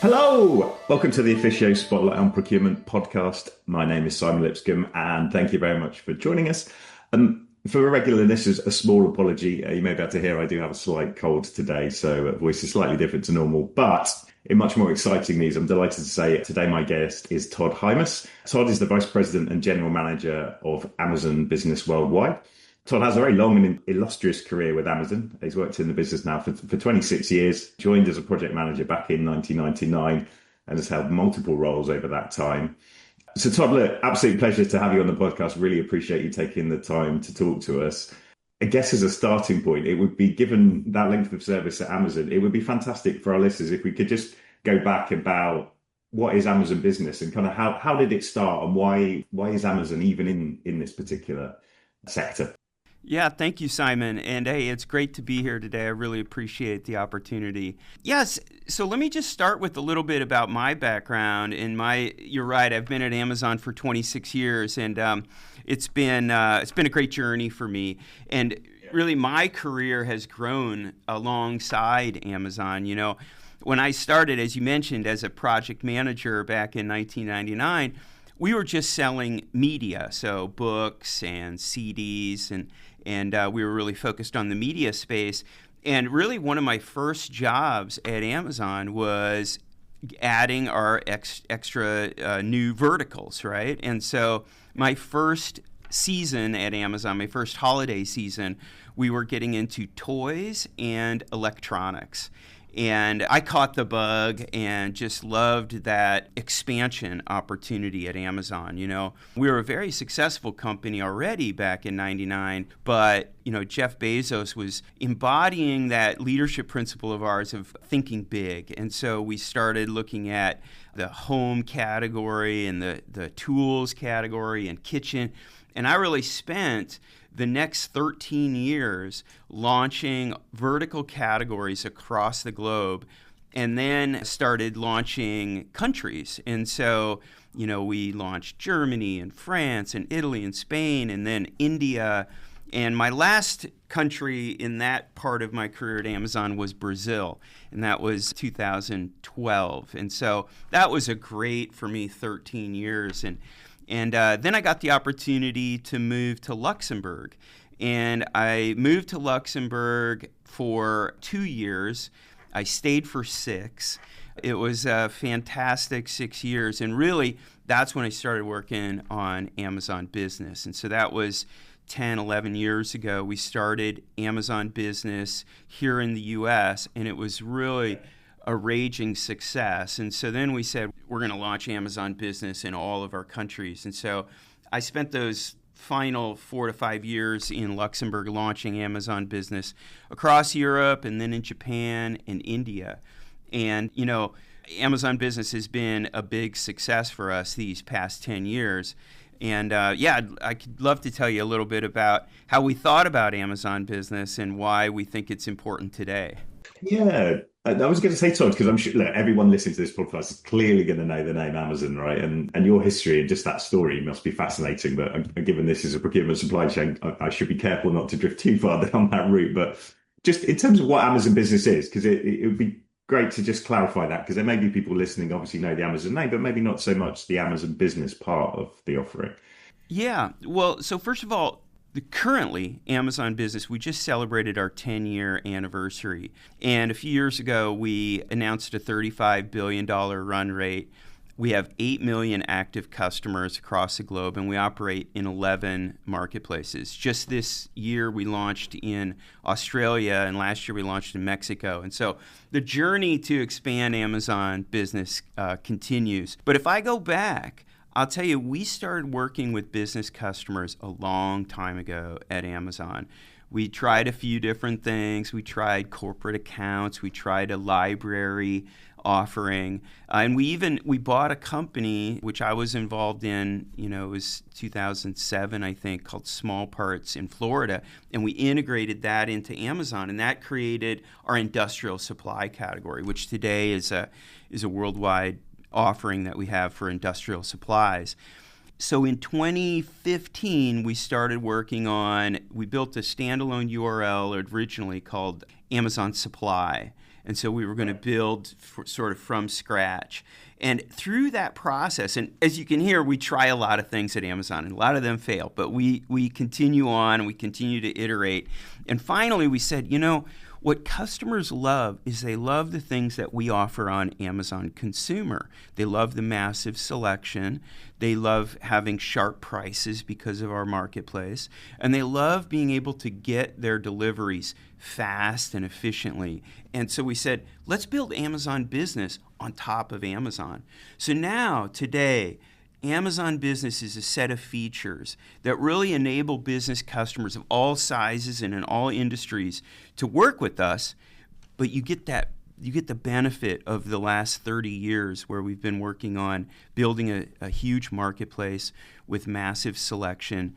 Hello, welcome to the Officio Spotlight on Procurement podcast. My name is Simon Lipscomb, and thank you very much for joining us. For regular listeners, a small apology. You may be able to hear I do have a slight cold today, so voice is slightly different to normal. But in much more exciting news, I'm delighted to say today my guest is Todd Hymas. Todd is the Vice President and General Manager of Amazon Business Worldwide. Todd has a very long and illustrious career with Amazon. He's worked in the business now for 26 years, joined as a project manager back in 1999, and has held multiple roles over that time. So Todd, look, absolute pleasure to have you on the podcast. Really appreciate you taking the time to talk to us. I guess as a starting point, it would be, given that length of service at Amazon, it would be fantastic for our listeners if we could just go back about what is Amazon Business and kind of how did it start and why is Amazon even in this particular sector? Yeah, thank you, Simon. And hey, it's great to be here today. I really appreciate the opportunity. Yes, so let me just start with a little bit about my background. You're right, I've been at Amazon for 26 years, and it's been a great journey for me. And really, my career has grown alongside Amazon. You know, when I started, as you mentioned, as a project manager back in 1999, we were just selling media, so books and CDs, and we were really focused on the media space. And really, one of my first jobs at Amazon was adding our extra new verticals, right? And so my first season at Amazon, my first holiday season, we were getting into toys and electronics. And I caught the bug and just loved that expansion opportunity at Amazon. You know, we were a very successful company already back in '99, but, you know, Jeff Bezos was embodying that leadership principle of ours of thinking big. And so we started looking at the home category and the tools category and kitchen. And I really spent the next 13 years launching vertical categories across the globe, and then started launching countries. And so, you know, we launched Germany and France and Italy and Spain and then India. And my last country in that part of my career at Amazon was Brazil, and that was 2012. And so that was a great, for me, 13 years. And then I got the opportunity to move to Luxembourg. And I moved to Luxembourg for 2 years. I stayed for 6. It was a fantastic 6 years. And really, that's when I started working on Amazon Business. And so that was 10, 11 years ago. We started Amazon Business here in the U.S., and it was really a raging success. And so then we said, we're going to launch Amazon Business in all of our countries. And so I spent those final 4 to 5 years in Luxembourg launching Amazon Business across Europe and then in Japan and India. And, you know, Amazon Business has been a big success for us these past 10 years. And I could love to tell you a little bit about how we thought about Amazon Business and why we think it's important today. Yeah, I was going to say, Todd, because I'm sure everyone listening to this podcast is clearly going to know the name Amazon, right? And your history and just that story must be fascinating. But given this is a procurement supply chain, I should be careful not to drift too far down that route. But just in terms of what Amazon Business is, because it would be great to just clarify that, because there may be people listening obviously know the Amazon name, but maybe not so much the Amazon Business part of the offering. Yeah, well, so first of all, currently, Amazon Business, we just celebrated our 10-year anniversary. And a few years ago, we announced a $35 billion run rate. We have 8 million active customers across the globe, and we operate in 11 marketplaces. Just this year, we launched in Australia, and last year we launched in Mexico. And so the journey to expand Amazon Business continues. But if I go back, I'll tell you, we started working with business customers a long time ago at Amazon. We tried a few different things. We tried corporate accounts. We tried a library offering. And we bought a company, which I was involved in, you know, it was 2007, I think, called Small Parts in Florida. And we integrated that into Amazon. And that created our industrial supply category, which today is a worldwide offering that we have for industrial supplies. So in 2015, we built a standalone URL originally called Amazon Supply. And so we were going to build sort of from scratch. And through that process, and as you can hear, we try a lot of things at Amazon, and a lot of them fail, but we continue on, we continue to iterate. And finally, we said, what customers love is they love the things that we offer on Amazon Consumer. They love the massive selection. They love having sharp prices because of our marketplace. And they love being able to get their deliveries fast and efficiently. And so we said, let's build Amazon Business on top of Amazon. So now, today, Amazon Business is a set of features that really enable business customers of all sizes and in all industries to work with us, but you get the benefit of the last 30 years where we've been working on building a huge marketplace with massive selection,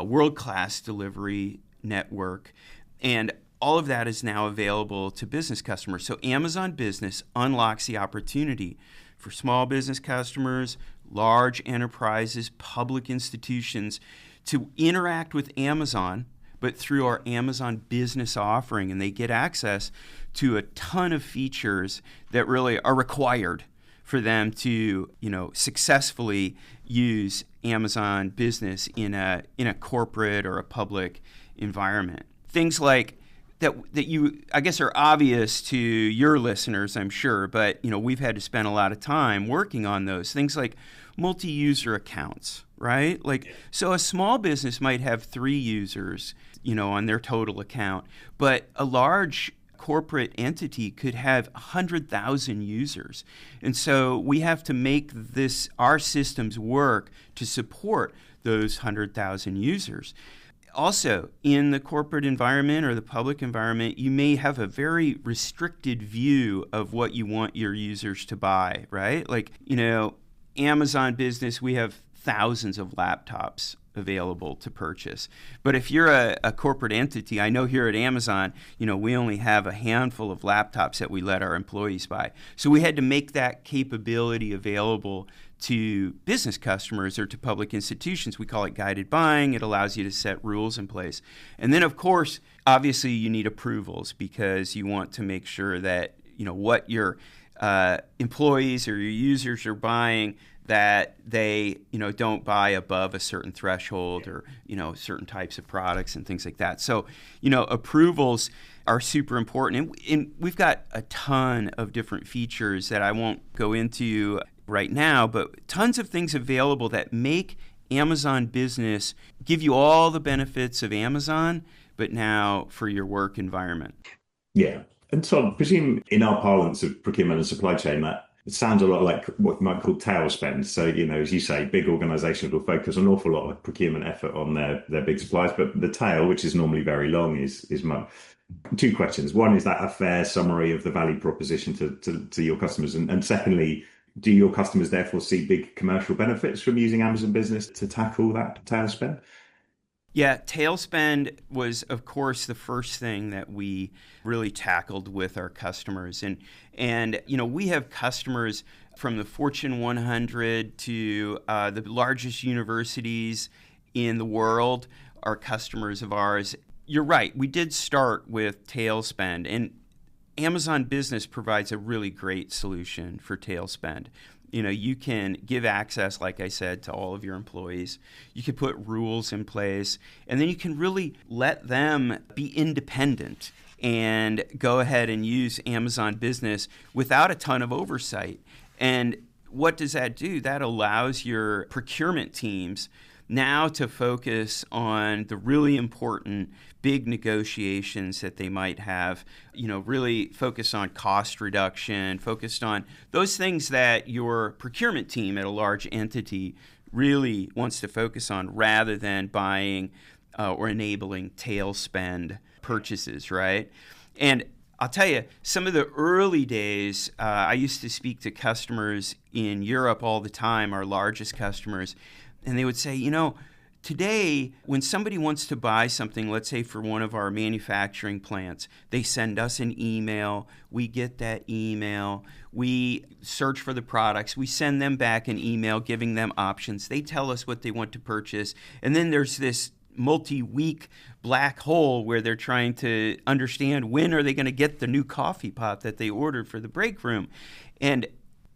world-class delivery network, and all of that is now available to business customers. So Amazon Business unlocks the opportunity for small business customers, large enterprises, public institutions to interact with Amazon, but through our Amazon Business offering, and they get access to a ton of features that really are required for them to, successfully use Amazon Business in a corporate or a public environment. Things like that you, I guess, are obvious to your listeners, I'm sure, but we've had to spend a lot of time working on those things like multi-user accounts, right? So a small business might have 3 users, on their total account, but a large corporate entity could have 100,000 users. And so we have to make our systems work to support those 100,000 users. Also, in the corporate environment or the public environment, you may have a very restricted view of what you want your users to buy, right? Amazon Business, we have thousands of laptops available to purchase. But if you're a corporate entity, I know here at Amazon, we only have a handful of laptops that we let our employees buy. So we had to make that capability available to business customers or to public institutions. We call it guided buying. It allows you to set rules in place. And then, of course, obviously you need approvals because you want to make sure that, what your employees or your users are buying, that they, don't buy above a certain threshold or, certain types of products and things like that. So, approvals are super important. And we've got a ton of different features that I won't go into right now, but tons of things available that make Amazon Business give you all the benefits of Amazon, but now for your work environment. Yeah. And so I presume in our parlance of procurement and supply chain, that it sounds a lot like what you might call tail spend. So, as you say, big organizations will focus an awful lot of procurement effort on their big suppliers, but the tail, which is normally very long, is much. 2 questions. One, is that a fair summary of the value proposition to your customers? And secondly, do your customers therefore see big commercial benefits from using Amazon Business to tackle that tail spend? Yeah, tail spend was, of course, the first thing that we really tackled with our customers. And we have customers from the Fortune 100 to the largest universities in the world are customers of ours. You're right, we did start with tail spend, and Amazon Business provides a really great solution for tail spend. You can give access, like I said, to all of your employees. You can put rules in place, and then you can really let them be independent and go ahead and use Amazon Business without a ton of oversight. And what does that do? That allows your procurement teams now to focus on the really important big negotiations that they might have, really focus on cost reduction, focused on those things that your procurement team at a large entity really wants to focus on rather than buying or enabling tail spend purchases, right? And I'll tell you, some of the early days, I used to speak to customers in Europe all the time, our largest customers, and they would say, today, when somebody wants to buy something, let's say for one of our manufacturing plants, they send us an email, we get that email, we search for the products, we send them back an email giving them options, they tell us what they want to purchase, and then there's this multi-week black hole where they're trying to understand when are they going to get the new coffee pot that they ordered for the break room. And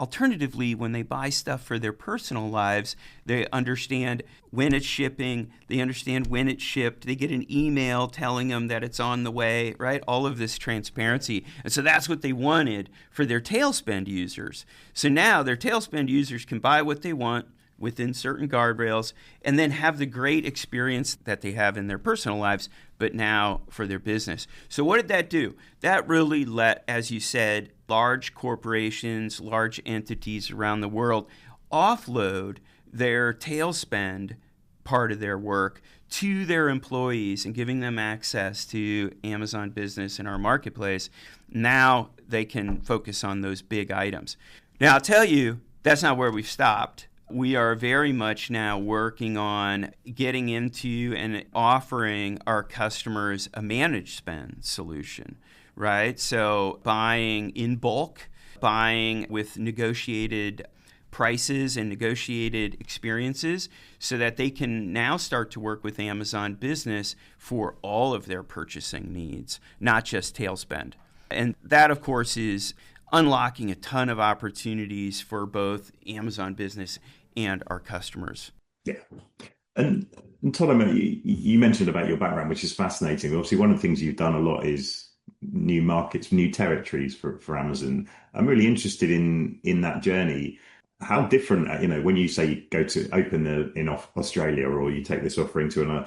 alternatively, when they buy stuff for their personal lives, they understand when it's shipping, they understand when it's shipped, they get an email telling them that it's on the way, right? All of this transparency. And so that's what they wanted for their Tailspend users. So now their Tailspend users can buy what they want within certain guardrails and then have the great experience that they have in their personal lives, but now for their business. So what did that do? That really let, as you said, large corporations, large entities around the world offload their Tailspend part of their work to their employees and giving them access to Amazon Business and our marketplace. Now they can focus on those big items. Now, I'll tell you, that's not where we've stopped. We are very much now working on getting into and offering our customers a managed spend solution, right? So buying in bulk, buying with negotiated prices and negotiated experiences so that they can now start to work with Amazon Business for all of their purchasing needs, not just Tailspend. And that, of course, is unlocking a ton of opportunities for both Amazon Business and our customers. Yeah. And Todd, you mentioned about your background, which is fascinating. Obviously, one of the things you've done a lot is new markets, new territories for Amazon. I'm really interested in that journey. How different, when you say you go to open in Australia or you take this offering to another,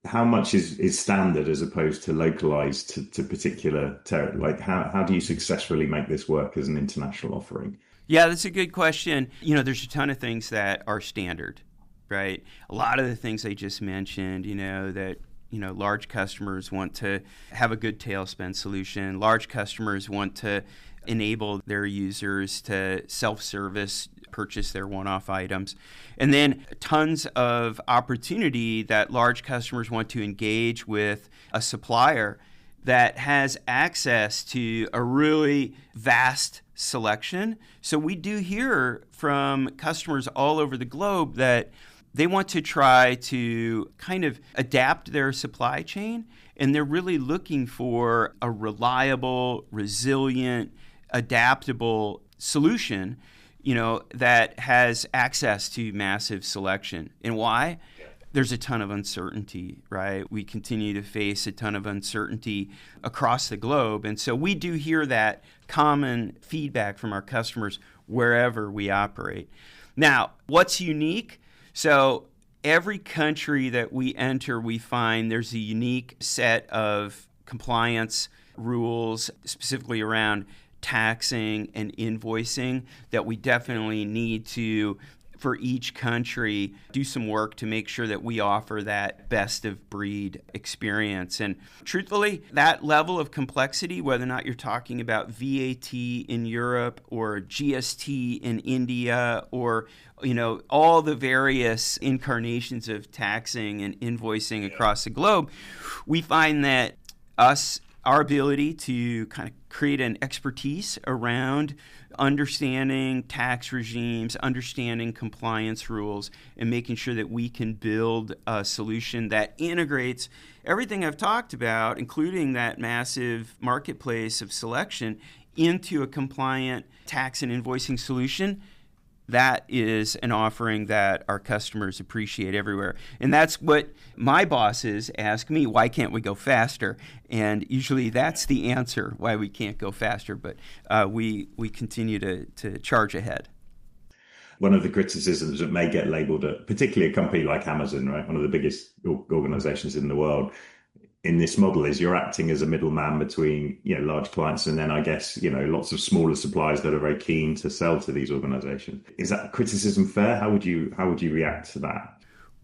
how much is standard as opposed to localized to particular territory? Like how do you successfully make this work as an international offering? Yeah, that's a good question. There's a ton of things that are standard, right? A lot of the things I just mentioned, that large customers want to have a good Tailspend solution. Large customers want to enable their users to self-service, purchase their one-off items. And then tons of opportunity that large customers want to engage with a supplier that has access to a really vast selection. So we do hear from customers all over the globe that they want to try to kind of adapt their supply chain, and they're really looking for a reliable, resilient, adaptable solution, that has access to massive selection. And why? There's a ton of uncertainty, right? We continue to face a ton of uncertainty across the globe. And so we do hear that common feedback from our customers wherever we operate. Now, what's unique? So every country that we enter, we find there's a unique set of compliance rules, specifically around taxing and invoicing, that we definitely need to, for each country, do some work to make sure that we offer that best of breed experience. And truthfully, that level of complexity, whether or not you're talking about VAT in Europe or GST in India or all the various incarnations of taxing and invoicing across the globe, we find that our ability to kind of create an expertise around understanding tax regimes, understanding compliance rules, and making sure that we can build a solution that integrates everything I've talked about, including that massive marketplace of selection, into a compliant tax and invoicing solution. That is an offering that our customers appreciate everywhere. And that's what my bosses ask me, why can't we go faster? And usually that's the answer, why we can't go faster. But we continue to charge ahead. One of the criticisms that may get labeled, particularly a company like Amazon, right, one of the biggest organizations in the world, in this model is you're acting as a middleman between large clients and then I guess lots of smaller suppliers that are very keen to sell to these organizations. Is that criticism fair? How would you react to that?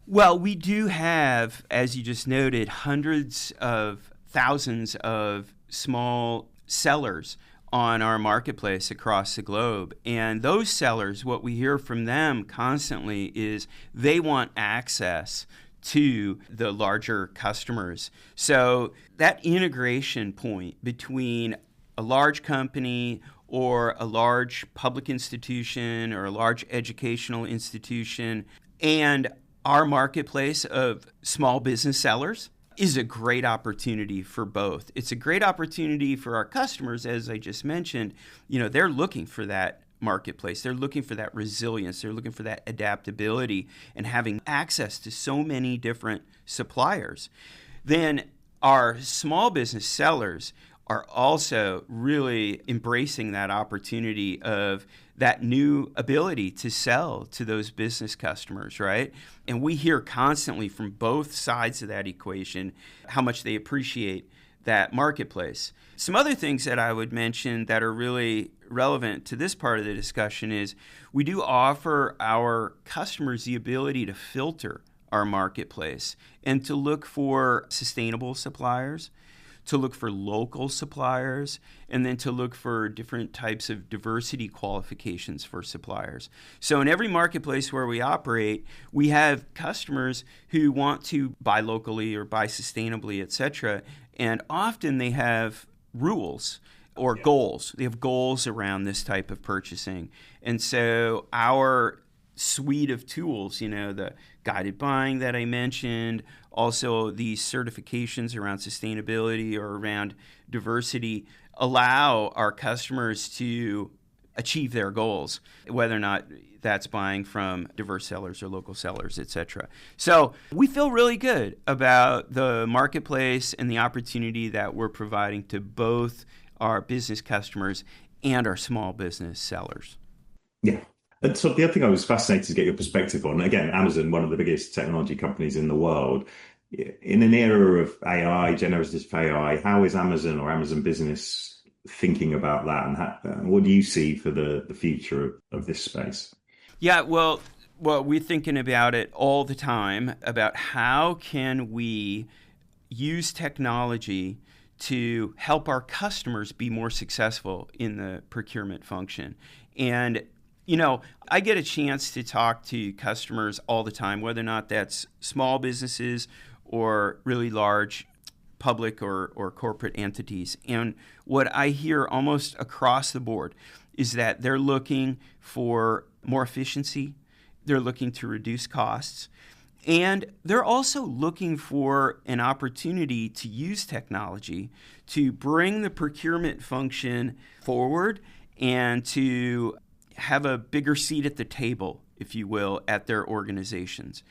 Well, we do have, as you just noted, hundreds of thousands of small sellers on our marketplace across the globe. And those sellers, what we hear from them constantly is they want access to the larger customers. So that integration point between a large company or a large public institution or a large educational institution and our marketplace of small business sellers is a great opportunity for both. It's a great opportunity for our customers, as I just mentioned. They're looking for that marketplace. They're looking for that resilience. They're looking for that adaptability and having access to so many different suppliers. Then our small business sellers are also really embracing that opportunity of that new ability to sell to those business customers, right? And we hear constantly from both sides of that equation how much they appreciate that marketplace. Some other things that I would mention that are really relevant to this part of the discussion is we do offer our customers the ability to filter our marketplace and to look for sustainable suppliers, to look for local suppliers, and then to look for different types of diversity qualifications for suppliers. So in every marketplace where we operate, we have customers who want to buy locally or buy sustainably, et cetera, and often they have rules or goals. They have goals around this type of purchasing. And so our suite of tools, the guided buying that I mentioned, also these certifications around sustainability or around diversity, allow our customers to achieve their goals, whether or not that's buying from diverse sellers or local sellers, et cetera. So we feel really good about the marketplace and the opportunity that we're providing to both our business customers and our small business sellers. Yeah. And so the other thing I was fascinated to get your perspective on, again, Amazon, one of the biggest technology companies in the world, in an era of AI, generative AI, how is Amazon or Amazon Business thinking about that? And what do you see for the future of this space? Yeah, well, we're thinking about it all the time, about how can we use technology to help our customers be more successful in the procurement function. And I get a chance to talk to customers all the time, whether or not that's small businesses or really large public or corporate entities. And what I hear almost across the board is that they're looking for more efficiency, they're looking to reduce costs, and they're also looking for an opportunity to use technology to bring the procurement function forward and to have a bigger seat at the table, if you will, at their organizations.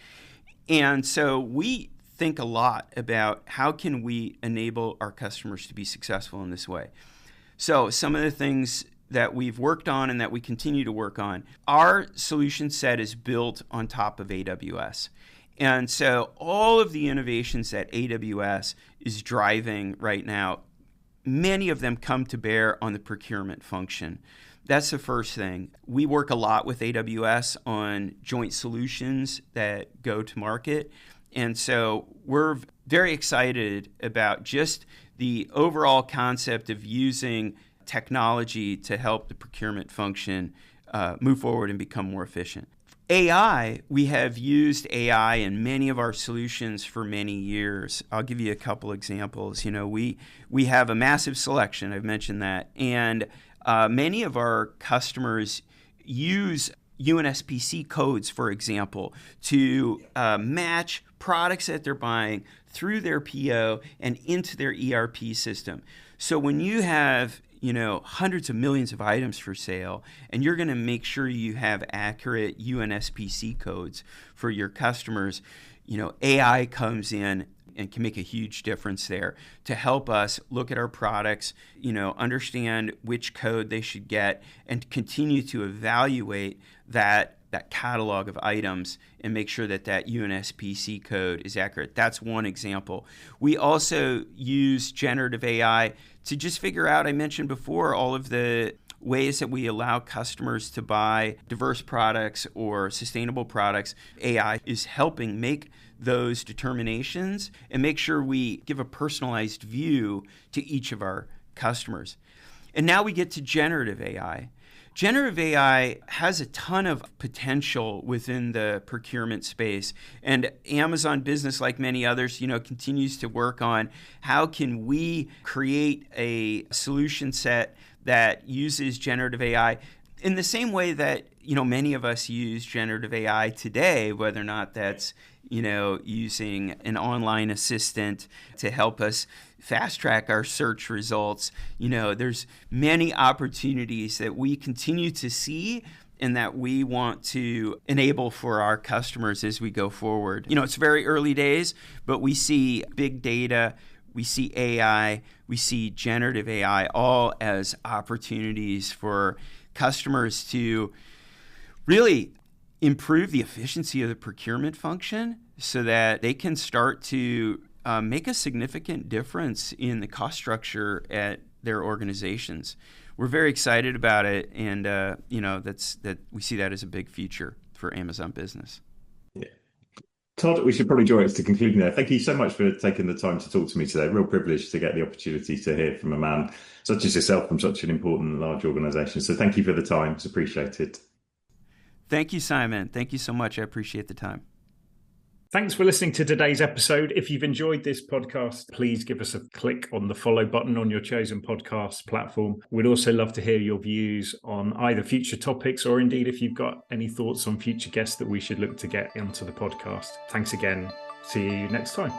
And so we think a lot about how can we enable our customers to be successful in this way. So some of the things that we've worked on and that we continue to work on, our solution set is built on top of AWS. And so all of the innovations that AWS is driving right now, many of them come to bear on the procurement function. That's the first thing. We work a lot with AWS on joint solutions that go to market. And so we're very excited about just the overall concept of using technology to help the procurement function move forward and become more efficient. AI, we have used AI in many of our solutions for many years. I'll give you a couple examples. We have a massive selection, I've mentioned that, and many of our customers use UNSPC codes, for example, to match products that they're buying through their PO and into their ERP system. So when you have hundreds of millions of items for sale, and you're going to make sure you have accurate UNSPC codes for your customers, AI comes in and can make a huge difference there to help us look at our products, understand which code they should get, and continue to evaluate that catalog of items and make sure that UNSPC code is accurate. That's one example. We also use generative AI to just figure out, I mentioned before, all of the ways that we allow customers to buy diverse products or sustainable products. AI is helping make those determinations and make sure we give a personalized view to each of our customers. And now we get to generative AI. Generative AI has a ton of potential within the procurement space, and Amazon Business, like many others, continues to work on how can we create a solution set that uses generative AI in the same way that many of us use generative AI today, whether or not that's, using an online assistant to help us fast track our search results. There's many opportunities that we continue to see and that we want to enable for our customers as we go forward. It's very early days, but we see big data, we see AI, we see generative AI all as opportunities for customers to really improve the efficiency of the procurement function so that they can start to make a significant difference in the cost structure at their organizations. We're very excited about it, and that we see that as a big future for Amazon Business. Yeah. Todd, we should probably draw it to conclusion there. Thank you so much for taking the time to talk to me today. Real privilege to get the opportunity to hear from a man such as yourself from such an important large organisation. So thank you for the time. It's appreciated. Thank you, Simon. Thank you so much. I appreciate the time. Thanks for listening to today's episode. If you've enjoyed this podcast, please give us a click on the follow button on your chosen podcast platform. We'd also love to hear your views on either future topics or indeed if you've got any thoughts on future guests that we should look to get onto the podcast. Thanks again. See you next time.